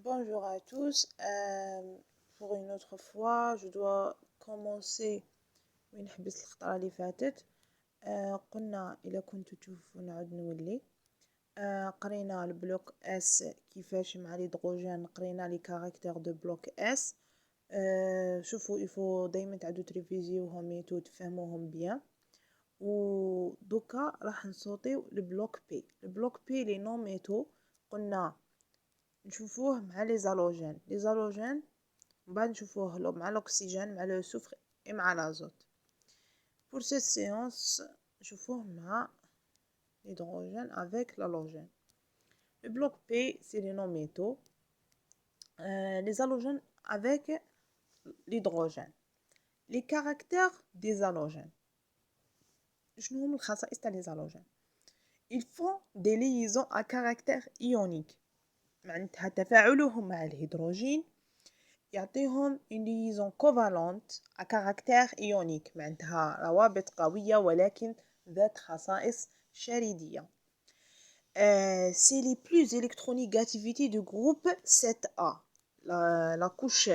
Bonjour à tous. Pour une autre fois, je dois commencer وين حبست الخطرة اللي فاتت. قلنا إلا كنتو تشوفوا نعود نولي. قرينا البلوك اس كيفاش مع ليدروجين، قرينا لي كاركتير دو بلوك اس. شوفوا يفو دايما تعدو تريفيزيوهم يتو تفهموهم بيان. ودوكا راح نصوتيو البلوك بي لي نوميتو. قلنا نشوفوه مع لي زالوجين من بعد نشوفوه مع الاكسجين مع لو سوفر et مع لازوت. pour cette séance نشوفوه مع l'hydrogène avec l'halogène. Le bloc P c'est les non-métaux, les halogènes avec l'hydrogène. Les caractères des halogènes. شنو هما الخصائص تاع les halogènes؟ ils font des liaisons à caractère ionique. معناتها تفاعلهم مع الهيدروجين يعطيهم une liaison covalente à caractère ionique، معناتها روابط قوية ولكن ذات خصائص شريدية. C'est les plus électronégativité du groupe 7A. la couche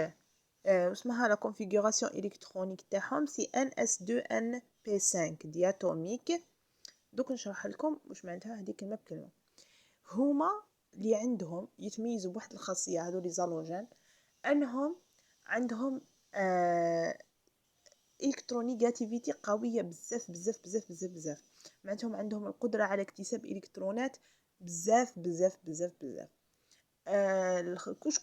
اسمها la configuration électronique تاعهم c'est NS2NP5 diatomique. دوك نشرح لكم واش معناتها هذه كلمة بكلمة. هما اللي عندهم يتميزوا بواحد الخاصية هذو لي زالوجين، انهم عندهم الكترونيغاتيفيتي قويه بزاف بزاف بزاف بزاف بزاف. معناتهم عندهم القدره على اكتساب الكترونات بزاف بزاف بزاف بزاف. الكوش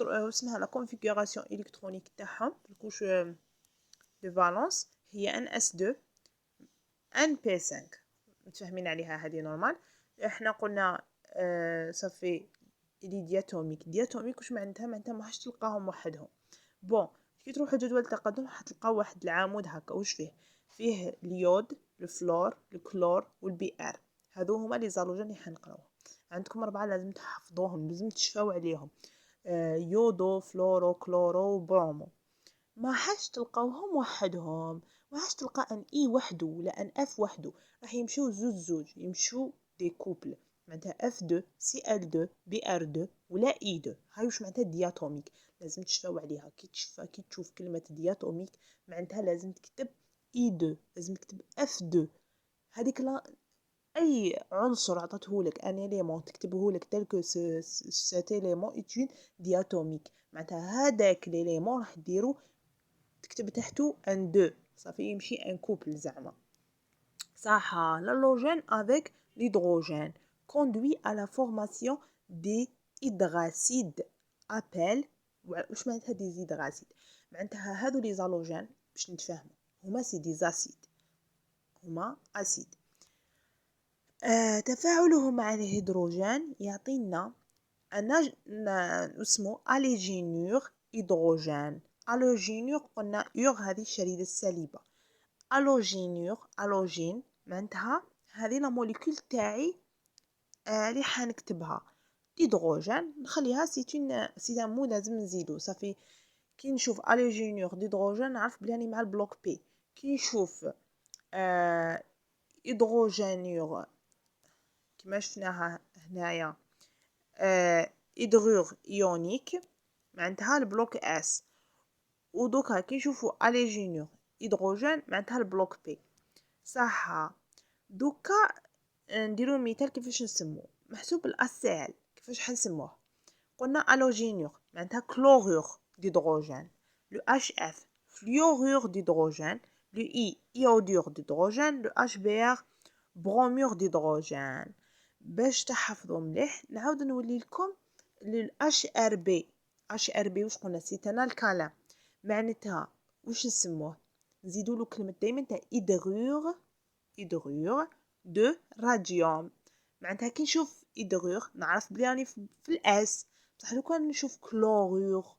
اسمها لا كونفيغوراسيون الكترونيك تاعهم الكوش دو فالونس هي NS2 NP5. متفاهمين عليها هذه نورمال. احنا قلنا صافي لي دياتوميك واش معناتها ما راحش تلقاهم وحدهم. بون كي تروحوا جدول التقدم حتلقاو واحد العمود هكا واش فيه اليود الفلور الكلور والبي ار. هذو هما لي زالوجين اللي حنقراوهم. عندكم 4 لازم تحفظوهم، لازم تشفاو عليهم. يودو فلورو كلورو برومو. ما حاش تلقاوهم وحدهم، ما حاش تلقى ان اي وحده ولا ان اف وحده، راح يمشيو زوج يمشيو دي كوبل. معناتها اف 2 سي ال 2 بي ار 2 ولا اي 2. هاي واش معناتها دياتوميك، لازم تشفاو عليها. كي تشوف كلمه دياتوميك معناتها لازم تكتب اي 2، لازم تكتب اف 2. هذيك اي عنصر عطاتهولك ان اليمون تكتبهولك تلك سيت اليمون ايتون دياتوميك. معناتها هذاك اليمون راح ديرو تكتب تحته ان 2 صافي يمشي ان كوبل زعما. صح. l'halogène avec l'hydrogène conduit à la formation des hydracides appel. واش معناتها دي زيدغاسيد؟ معناتها هادو لي زالوجين باش نتفاهموا هما سي دي زاسيد، هما اسيد. تفاعله مع الهيدروجين يعطينا اسمه اليجينور هيدروجين. الوجينور قلنا يور هذه الشريدة السالبة. الوجين معناتها هذه لا موليكول تاعي اللي حنكتبها هيدروجين نخليها سي مو لازم نزيدو صافي. كي نشوف الوجينور هيدروجين نعرف بلي راني مع البلوك بي. كي نشوف هيدروجينور كما شفناها هنايا هيدرور ايونيك معناتها البلوك اس. ودوكا كي نشوفوا اليجينور هيدروجين معناتها البلوك بي. صح. دوكا نديرو مثال كيفاش نسموه. محسوب الاسيل كيفاش حنسموه؟ قلنا الوجينور معناتها كلورور ديدروجين، لو اش اف فلورور ديدروجين، لو اي ايودور ديدروجين، لو اش بي ار برومور ديدروجين. باش تحفظوا مليح نعاود نولي لكم للأش ار بي. اش ار بي واش قلنا؟ سيتانا الكلام. معناتها واش نسموه؟ نزيدوا له كلمه دائما تاع هيدرور دو راديوم. معناتها كي نشوف هيدرور نعرف بلي راني في الاس. بصح لو كان نشوف كلورور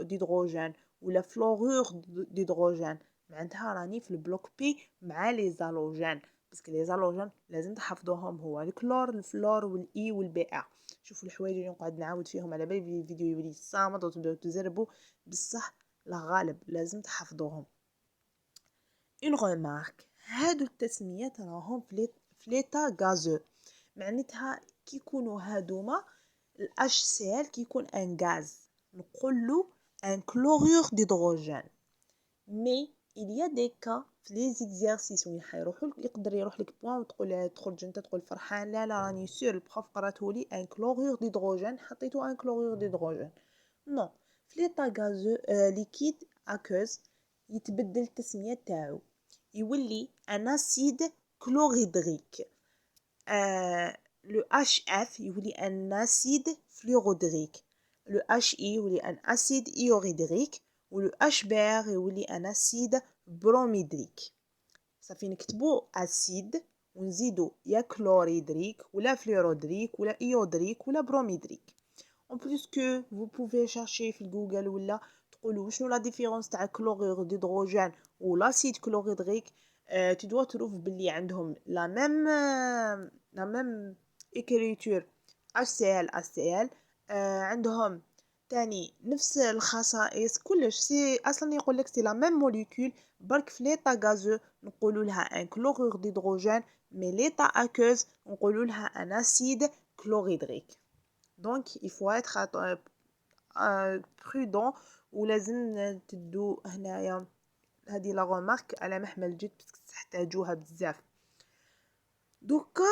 ديدروجين ولا فلورور ديدروجين معناتها راني في البلوك بي مع لي زالوجين. باسكو لي زالوجين لازم تحفظوهم، هو الكلور الفلور والاي والبي ا. شوفوا الحوايج اللي نقعد نعاود فيهم على بالي الفيديو يولي صامت وتبداو تزربوا بصح لا غالب لازم تحفظوهم. اون ريمارك، هادو التسميات راهم في ليتا غازو. معناتها كي يكونوا هادوما HCl كيكون ان غاز نقولو ان كلورور ديدروجين. مي il y a des cas في لي زيكزارسيس وين حيروحوا يقدر يروح لك بوان وتقول تخرج انت تقول فرحان لا راني سور البروف قراتهولي ان كلورور ديدروجين حطيتو ان كلورور ديدروجين. نو في ليطا غازو ليكيد اكوز يتبدل التسميه تاعو يولي ان اسيد كلوريدريك. لو HF يولي ان اسيد فلورودريك. لو HI يولي ان اسيد ايوريدريك. ولو HBr يولي ان اسيد بروميدريك. صافي نكتبو اسيد ونزيدو يا كلوريدريك ولا فلورودريك ولا ايودريك ولا بروميدريك. en plus que vous pouvez chercher في جوجل ولا تقولوا شنو لا ديفيرونس تاع كلورير ديدروجين و لاسيد كلوريدريك. tu dois trouver بلي عندهم la même écriture HCl HCl. عندهم تاني نفس الخصائص كلش سي اصلا يقول لك سي لا ميم موليكول برك في ليطا غازو نقولوا لها ان كلورير ديدروجين مي ليطا اكوز نقولوا لها ان اسيد كلوريدريك. donc il faut être prudent ولازم تدو هنايا هذه لا غومارك على محمل جد باسكو تحتاجوها بزاف. دوكا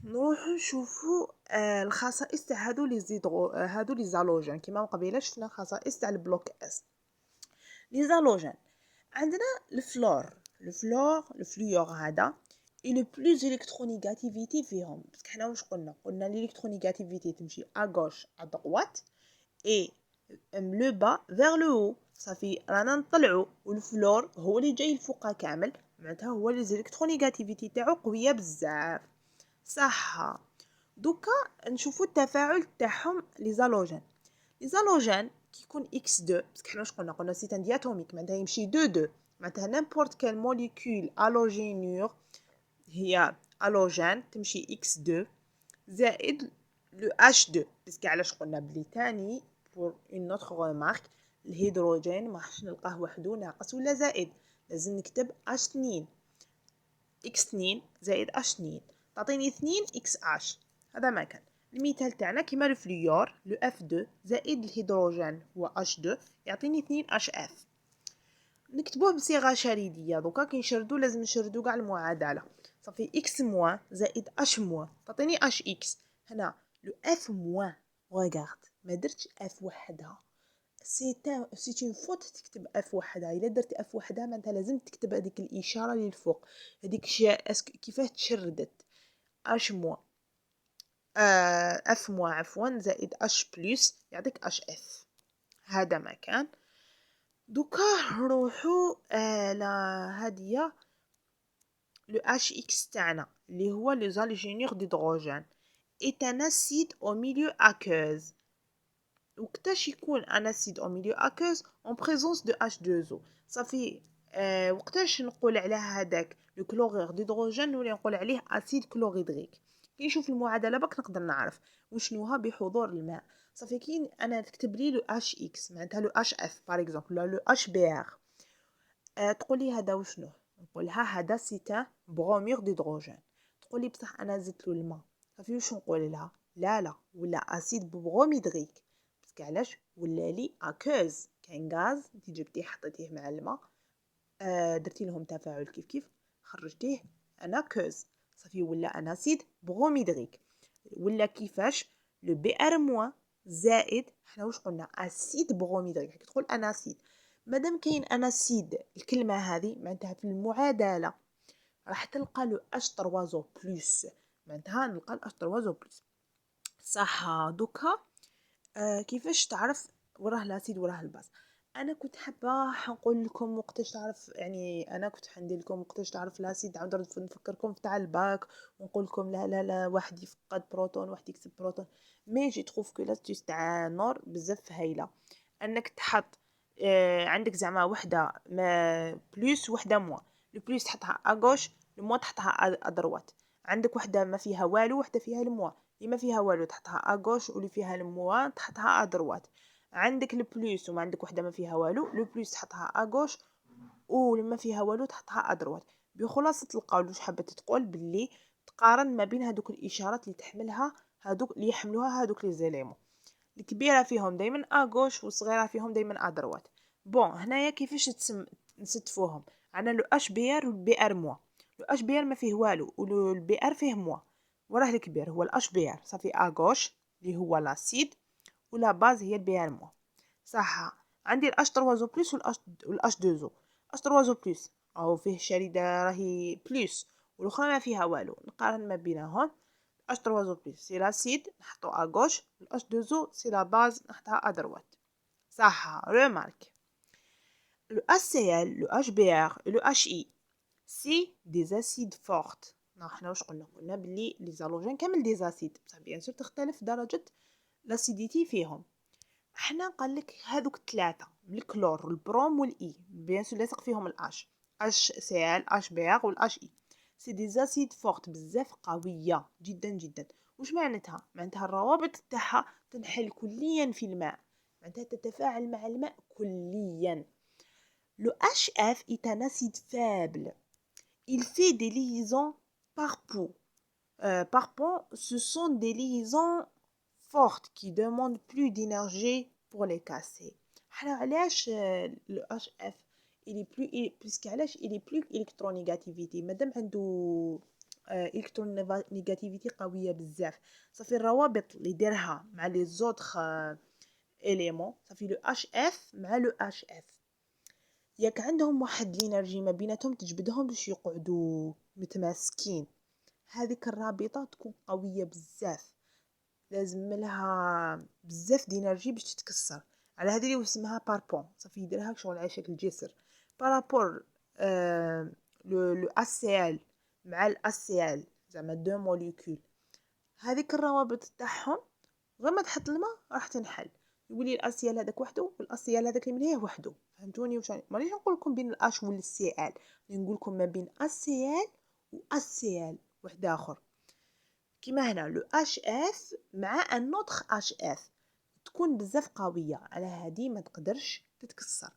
نروحو نشوفو الخصائص تاع هادو لي هادو لي زالوجين كيما قبيله شفنا الخصائص تاع البلوك اس. لي زالوجين عندنا الفلور هذا et le plus électronégativité فيهم باسكو حنا واش قلنا الالكترونيغاتيفيتي تمشي à gauche à droite et le bas vers le haut. صافي رانا نطلعو والفلور هو اللي جاي الفوق كامل معناتها هو لي الكترونيغاتيفيتي تاعو قويه بزاف صح. دوكا نشوفو التفاعل تاعهم لي زالوجين كيكون x2 باسكو حنا واش قلنا سيت ان دياتوميك معناتها يمشي 2 معناتها نيمبورط كال موليكول الوجينور هي الوجين تمشي x2 زائد لو H2 باسكو علاش قلنا بلي تاني pour une autre remarque الهيدروجين ما راحش نلقاه وحده ناقص ولا زائد لازم نكتب H2 x2 زائد H2 تعطيني 2 XH. هذا ما كان المثال تاعنا كيما الفليور لو F2 زائد الهيدروجين هو H2 يعطيني 2 HF. نكتبوه بصيغه شريديه دوكا كي نشردو لازم نشردو كاع المعادله. صافي x موان زائد h موان تعطيني hx. هنا لو f موان ريغارد ما درتش f وحدها سي اون فوت تكتب f وحدها. الا درت f وحدها معناتها لازم تكتب هذيك الاشاره للفوق هذيك كيفاه تشردت h موان f موان عفوا زائد h بلس يعطيك hf. هذا ما كان. دوكا نروحو هادية لو HX تاعنا اللي هو لي زالجينيور ديدروجين est un acide au milieu aqueuse. وقتاش يكون ان acide au milieu aqueuse en présence de H2O. صافي وقتاش نقول على هذاك لو كلورير ديدروجين ولا نقول عليه اسيد كلوريدريك. كي نشوف المعادله باك نقدر نعرف وشنوها بحضور الماء. صافي كي انا تكتب لي لو HX معناتها لو HF باغ اكزومبل ولا لو HBr تقولي هذا وشنو نقولها هذا سيتا برومير ديدروجين. تقولي بصح انا زدت له الماء صافي واش نقول لها لا ولا اسيد بروميدريك باسكو علاش ولا لي اكوز كان غاز انت جبتيه حطيتيه مع الماء درتي لهم تفاعل كيف خرجتيه انا كوز صافي ولا انا اسيد بروميدريك. ولا كيفاش لو بي ار موان زائد حنا واش قلنا اسيد بروميدريك تقول انا اسيد مادام كاين اناسيد الكلمه هذه معناتها في المعادله راح تلقى لو اش 3 بلس معناتها نلقى الاش 3 بلس صح. دوكا كيفاش تعرف وراه لاسيد وراه الباز. انا كنت حابه نقول لكم وقتاش تعرف يعني انا كنت حندير لكم وقتاش تعرف لاسيد عاود نفكركم في تاع الباك ونقول لكم لا واحد يفقد بروتون واحد يكسب بروتون. مي جي تروف كو لاستيس تاع نور بزاف هايله انك تحط عندك زعما وحده ما بلس وحده موان. لو بلس تحطها اغوش لو موان تحطها ادروات. عندك وحده ما فيها والو وحده فيها الموان اللي ما فيها والو تحطها اغوش واللي فيها الموان تحطها ادروات. عندك البلس وما عندك وحده ما فيها والو لو بلس تحطها اغوش واللي ما فيها والو تحطها ادروات. بخلاصه القول واش حابه تقول باللي تقارن ما بين هذوك الاشارات اللي تحملها هادوك اللي يحملوها هادوك لي زيليمون. الكبيره فيهم دائما اغوش والصغيره فيهم دائما ادروات. بون هنايا كيفاش نستفوهم؟ عندنا لو اش بي ار والبي ار موا. لو اش بي ار ما فيه والو والبي ار فيه موا. وراه الكبير هو الاش بي ار صافي اغوش اللي هو لاسيد، ولا باز هي البي ار موا. صح. عندي الاش 3 زو بلس والاش 2 زو. اش 3 زو بلس او فيه شريدة راهي بلس، والاخرى ما فيها والو. نقارن ما بينهم. اش 3 زو بلس سي لاسيد نحطو اغوش، الاش 2 زو سي لا باز نحطها ادروات. صح. ريمارك. le HCl le HBr et le HI c'est des acides fortes. حنا واش قلنا بلي لي زالوجين كامل دي زاسيد، بصح بيان سور تختلف درجه لاسيديتي فيهم. حنا قالك هذوك ثلاثه الكلور والبروم والاي بيان سور لاصق فيهم الاش HCl HBr والاش اي سي دي زاسيد فورت بزاف قويه جدا جدا. واش معناتها؟ معناتها الروابط تاعها تنحل كليا في الماء، معناتها تتفاعل مع الماء كليا. Le HF est un acide faible. Il fait des liaisons par peau. Par peau, ce sont des liaisons fortes qui demandent plus d'énergie pour les casser. Alors, le HF il est plus électronégativité. Madame عنده électronégativité قوية بزاف. صافي الروابط اللي دارها مع les autres éléments صافي le HF مع le HF ياك عندهم واحد الانرجي ما بيناتهم تجبدهم باش يقعدوا متماسكين. هذيك الرابطه تكون قويه بزاف، لازم لها بزاف دي انرجي باش تتكسر. على هذه اللي اسمها باربون صافي يديرها شغل على شكل جسر. بارابور لو اسيل مع الاسيل زعما دو موليكول، هذيك الروابط تاعهم غير ما تحط الماء راح تنحل. يولي الاسيال هذاك وحده والاسيال هذاك اللي مليه وحده. فهمتوني واش مانيش نقول لكم بين الاش والسي ال، نقول لكم ما بين اسيال واسيال واحد اخر. كيما هنا لو اش اف مع ان اوتر اش اف تكون بزاف قويه، على هذه ما تقدرش تتكسر.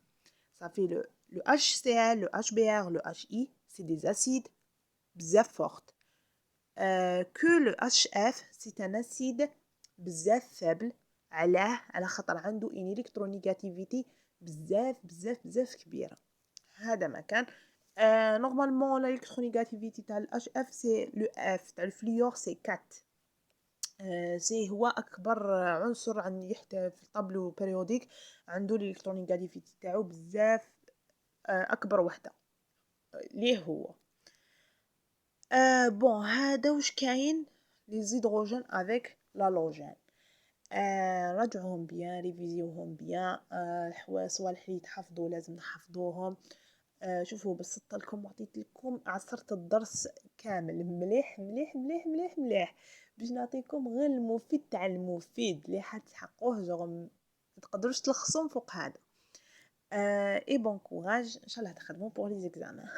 صافي لو اش سي ال لو اش بي ار لو اش اي سي دي اسيد بزاف فورت. كو لو اش اف سي ان اسيد بزاف فابل. على خاطر عنده ان الكترونيغاتيفيتي بزاف بزاف بزاف كبيره. هذا ما كان. نورمالمون الالكترونيغاتيفيتي تاع الاش اف سي لو اف تاع الفليور سي 4. سي هو اكبر عنصر عن يحتوي في الطابلو بيريوديك، عنده الالكترونيغاتيفيتي تاعو بزاف. اكبر وحده ليه هو. بون هذا واش كاين لي زيدروجين افيك لالوجين. راجعوهم بيان ريفيزيوهم بيان. صوالح اللي يتحفظوا لازم نحفظوهم. شوفوا بسطت لكم وعطيت لكم عصرت الدرس كامل مليح مليح مليح مليح مليح باش نعطيكم غير المفيد تاع المفيد اللي حتحققوه ما تقدروش تلخصون فوق هذا. اي بون كوراج ان شاء الله تخدموا بور لي زيكزامان.